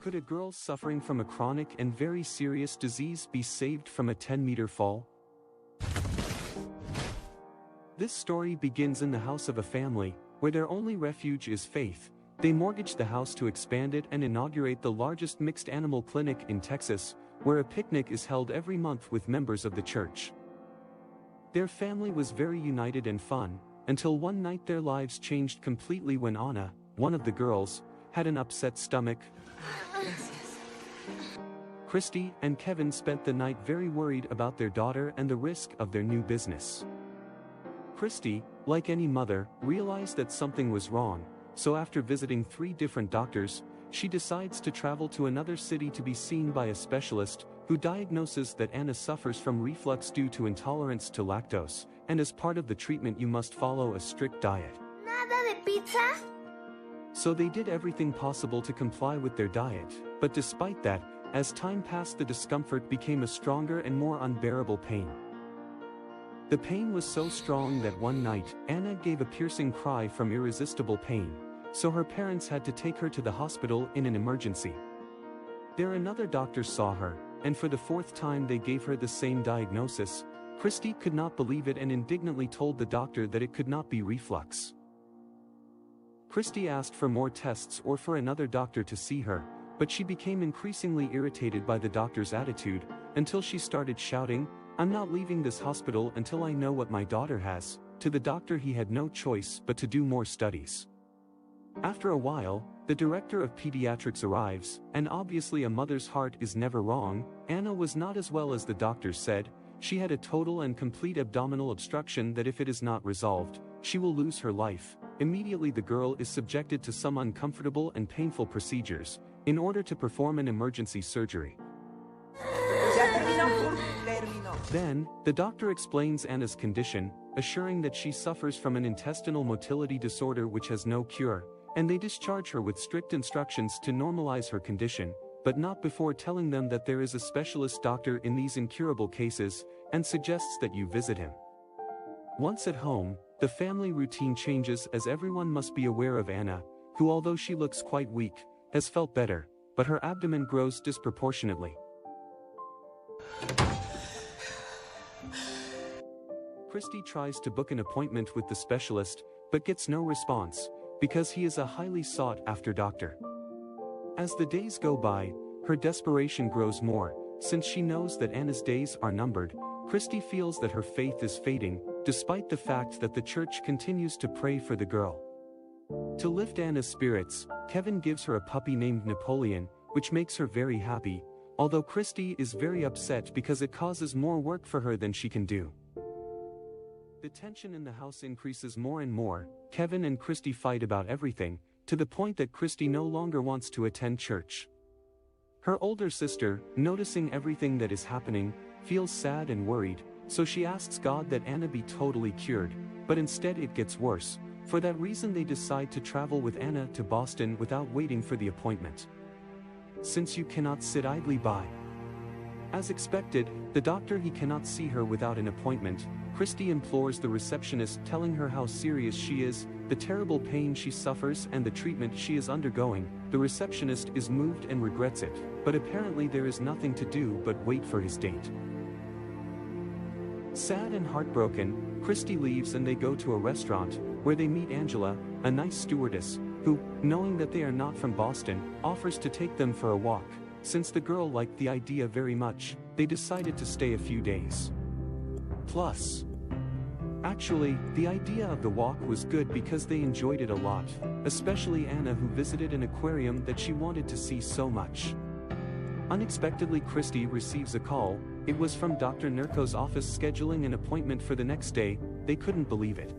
Could a girl suffering from a chronic and very serious disease be saved from a 10-meter fall? This story begins in the house of a family, where their only refuge is faith. They mortgage the house to expand it and inaugurate the largest mixed animal clinic in Texas, where a picnic is held every month with members of the church. Their family was very united and fun, until one night their lives changed completely when Anna, one of the girls, had an upset stomach. Kristy and Kevin spent the night very worried about their daughter and the risk of their new business. Kristy, like any mother, realized that something was wrong, so after visiting 3 different doctors, she decides to travel to another city to be seen by a specialist, who diagnoses that Anna suffers from reflux due to intolerance to lactose, and as part of the treatment you must follow a strict diet. Nada de pizza? So they did everything possible to comply with their diet, but despite that, as time passed the discomfort became a stronger and more unbearable pain. The pain was so strong that one night, Anna gave a piercing cry from irresistible pain, so her parents had to take her to the hospital in an emergency. There another doctor saw her, and for the 4th time they gave her the same diagnosis. Kristy could not believe it and indignantly told the doctor that it could not be reflux. Kristy asked for more tests or for another doctor to see her, but she became increasingly irritated by the doctor's attitude, until she started shouting, "I'm not leaving this hospital until I know what my daughter has." To the doctor he had no choice but to do more studies. After a while, the director of pediatrics arrives, and obviously a mother's heart is never wrong. Anna was not as well as the doctor said. She had a total and complete abdominal obstruction that if it is not resolved, she will lose her life. Immediately the girl is subjected to some uncomfortable and painful procedures, in order to perform an emergency surgery. Then, the doctor explains Anna's condition, assuring that she suffers from an intestinal motility disorder which has no cure, and they discharge her with strict instructions to normalize her condition, but not before telling them that there is a specialist doctor in these incurable cases, and suggests that you visit him. Once at home, the family routine changes as everyone must be aware of Anna, who although she looks quite weak, has felt better, but her abdomen grows disproportionately. Kristy tries to book an appointment with the specialist, but gets no response, because he is a highly sought-after doctor. As the days go by, her desperation grows more, since she knows that Anna's days are numbered. Kristy feels that her faith is fading, despite the fact that the church continues to pray for the girl. To lift Anna's spirits, Kevin gives her a puppy named Napoleon, which makes her very happy, although Kristy is very upset because it causes more work for her than she can do. The tension in the house increases more and more. Kevin and Kristy fight about everything, to the point that Kristy no longer wants to attend church. Her older sister, noticing everything that is happening, feels sad and worried, so she asks God that Anna be totally cured, but instead it gets worse. For that reason they decide to travel with Anna to Boston without waiting for the appointment. Since you cannot sit idly by. As expected, the doctor he cannot see her without an appointment. Kristy implores the receptionist, telling her how serious she is, the terrible pain she suffers and the treatment she is undergoing. The receptionist is moved and regrets it, but apparently there is nothing to do but wait for his date. Sad and heartbroken, Kristy leaves and they go to a restaurant, where they meet Angela, a nice stewardess, who, knowing that they are not from Boston, offers to take them for a walk. Since the girl liked the idea very much, they decided to stay a few days. Plus, actually, the idea of the walk was good because they enjoyed it a lot, especially Anna, who visited an aquarium that she wanted to see so much. Unexpectedly, Kristy receives a call. It was from Dr. Nurko's office scheduling an appointment for the next day. They couldn't believe it.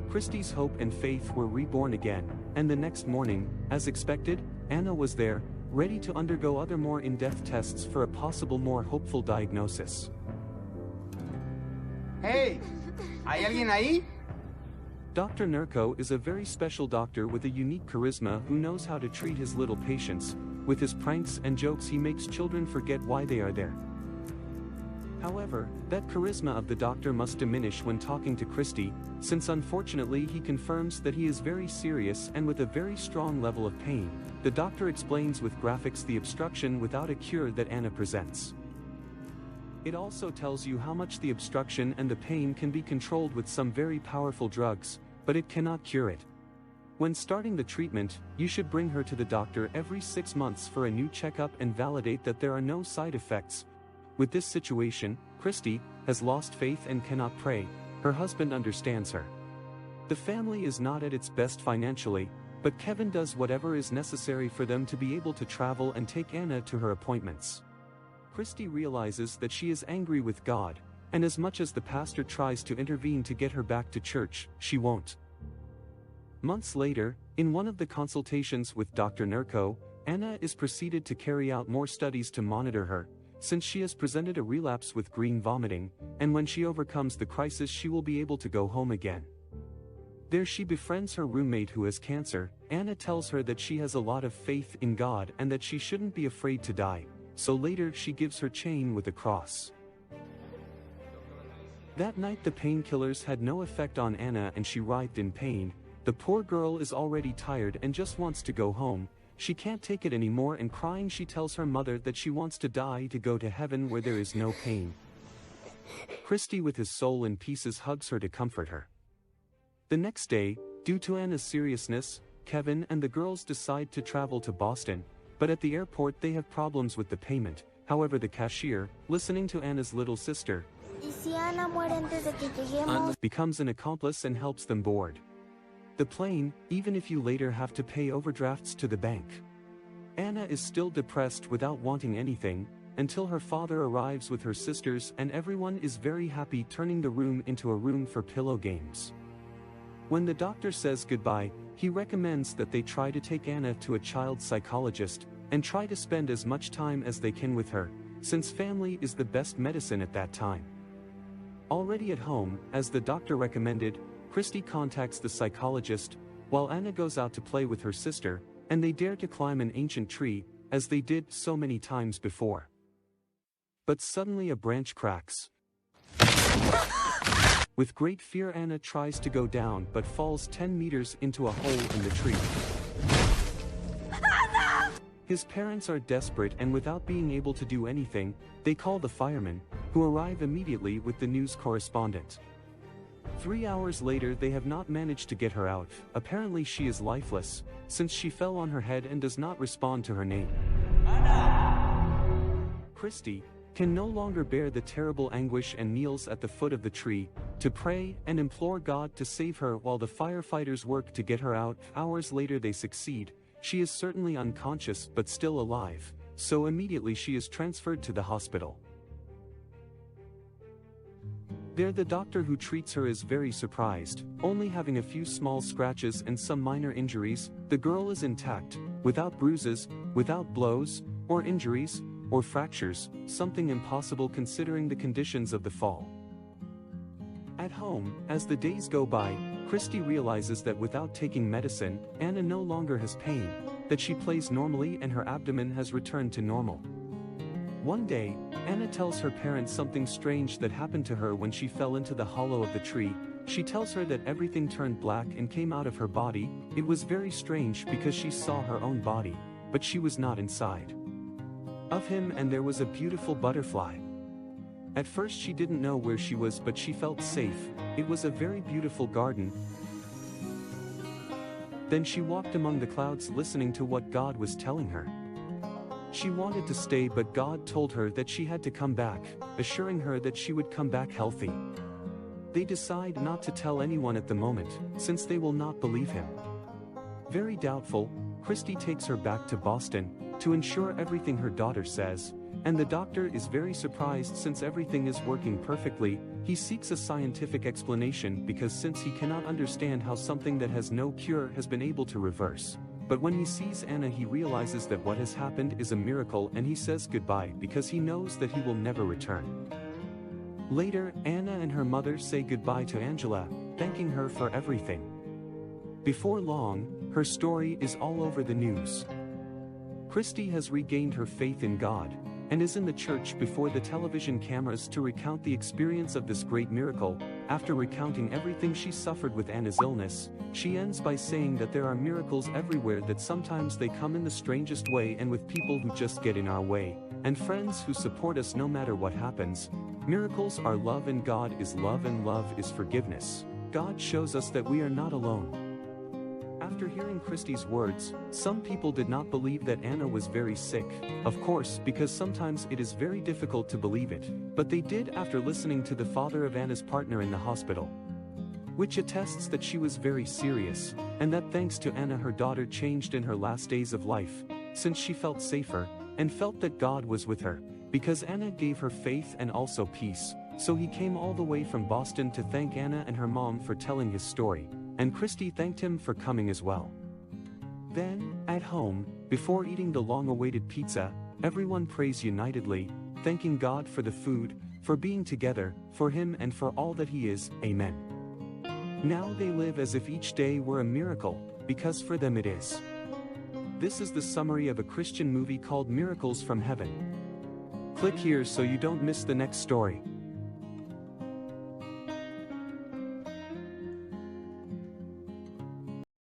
Kristy's hope and faith were reborn again, and the next morning, as expected, Anna was there, ready to undergo other more in-depth tests for a possible more hopeful diagnosis. Hey, ¿hay alguien ahí? Dr. Nurko is a very special doctor with a unique charisma who knows how to treat his little patients. With his pranks and jokes he makes children forget why they are there. However, that charisma of the doctor must diminish when talking to Kristy, since unfortunately he confirms that he is very serious and with a very strong level of pain. The doctor explains with graphics the obstruction without a cure that Anna presents. It also tells you how much the obstruction and the pain can be controlled with some very powerful drugs, but it cannot cure it. When starting the treatment, you should bring her to the doctor every 6 months for a new checkup and validate that there are no side effects. With this situation, Kristy has lost faith and cannot pray. Her husband understands her. The family is not at its best financially, but Kevin does whatever is necessary for them to be able to travel and take Anna to her appointments. Kristy realizes that she is angry with God, and as much as the pastor tries to intervene to get her back to church, she won't. Months later, in one of the consultations with Dr. Nurko, Anna is proceeded to carry out more studies to monitor her, since she has presented a relapse with green vomiting, and when she overcomes the crisis she will be able to go home again. There she befriends her roommate who has cancer. Anna tells her that she has a lot of faith in God and that she shouldn't be afraid to die, so later she gives her chain with a cross. That night the painkillers had no effect on Anna and she writhed in pain. The poor girl is already tired and just wants to go home. She can't take it anymore and crying she tells her mother that she wants to die to go to heaven where there is no pain. Kristy with his soul in pieces hugs her to comfort her. The next day, due to Anna's seriousness, Kevin and the girls decide to travel to Boston, but at the airport they have problems with the payment. However, the cashier, listening to Anna's little sister, becomes an accomplice and helps them board the plane, even if you later have to pay overdrafts to the bank. Anna is still depressed without wanting anything, until her father arrives with her sisters and everyone is very happy, turning the room into a room for pillow games. When the doctor says goodbye, he recommends that they try to take Anna to a child psychologist, and try to spend as much time as they can with her, since family is the best medicine at that time. Already at home, as the doctor recommended, Kristy contacts the psychologist, while Anna goes out to play with her sister, and they dare to climb an ancient tree, as they did so many times before. But suddenly a branch cracks. With great fear Anna tries to go down but falls 10 meters into a hole in the tree. His parents are desperate and without being able to do anything, they call the firemen, who arrive immediately with the news correspondent. 3 hours later they have not managed to get her out. Apparently she is lifeless, since she fell on her head and does not respond to her name. Kristy can no longer bear the terrible anguish and kneels at the foot of the tree, to pray and implore God to save her while the firefighters work to get her out. Hours later they succeed. She is certainly unconscious but still alive, so immediately she is transferred to the hospital. There the doctor who treats her is very surprised, only having a few small scratches and some minor injuries. The girl is intact, without bruises, without blows, or injuries, or fractures, something impossible considering the conditions of the fall. At home, as the days go by, Kristy realizes that without taking medicine, Anna no longer has pain, that she plays normally and her abdomen has returned to normal. One day, Anna tells her parents something strange that happened to her when she fell into the hollow of the tree. She tells her that everything turned black and came out of her body. It was very strange because she saw her own body, but she was not inside of him, and there was a beautiful butterfly. At first she didn't know where she was, but she felt safe. It was a very beautiful garden. Then she walked among the clouds listening to what God was telling her. She wanted to stay, but God told her that she had to come back, assuring her that she would come back healthy. They decide not to tell anyone at the moment, since they will not believe him. Very doubtful, Kristy takes her back to Boston, to ensure everything her daughter says, and the doctor is very surprised since everything is working perfectly. He seeks a scientific explanation because since he cannot understand how something that has no cure has been able to reverse. But when he sees Anna he realizes that what has happened is a miracle and he says goodbye because he knows that he will never return. Later, Anna and her mother say goodbye to Angela, thanking her for everything. Before long, her story is all over the news. Kristy has regained her faith in God, and is in the church before the television cameras to recount the experience of this great miracle. After recounting everything she suffered with Anna's illness, she ends by saying that there are miracles everywhere, that sometimes they come in the strangest way and with people who just get in our way, and friends who support us no matter what happens. Miracles are love, and God is love, and love is forgiveness. God shows us that we are not alone. After hearing Kristy's words, some people did not believe that Anna was very sick, of course, because sometimes it is very difficult to believe it, but they did after listening to the father of Anna's partner in the hospital, which attests that she was very serious, and that thanks to Anna her daughter changed in her last days of life, since she felt safer, and felt that God was with her, because Anna gave her faith and also peace. So he came all the way from Boston to thank Anna and her mom for telling his story, and Kristy thanked him for coming as well. Then, at home, before eating the long-awaited pizza, everyone prays unitedly, thanking God for the food, for being together, for him and for all that he is. Amen. Now they live as if each day were a miracle, because for them it is. This is the summary of a Christian movie called Miracles from Heaven. Click here so you don't miss the next story.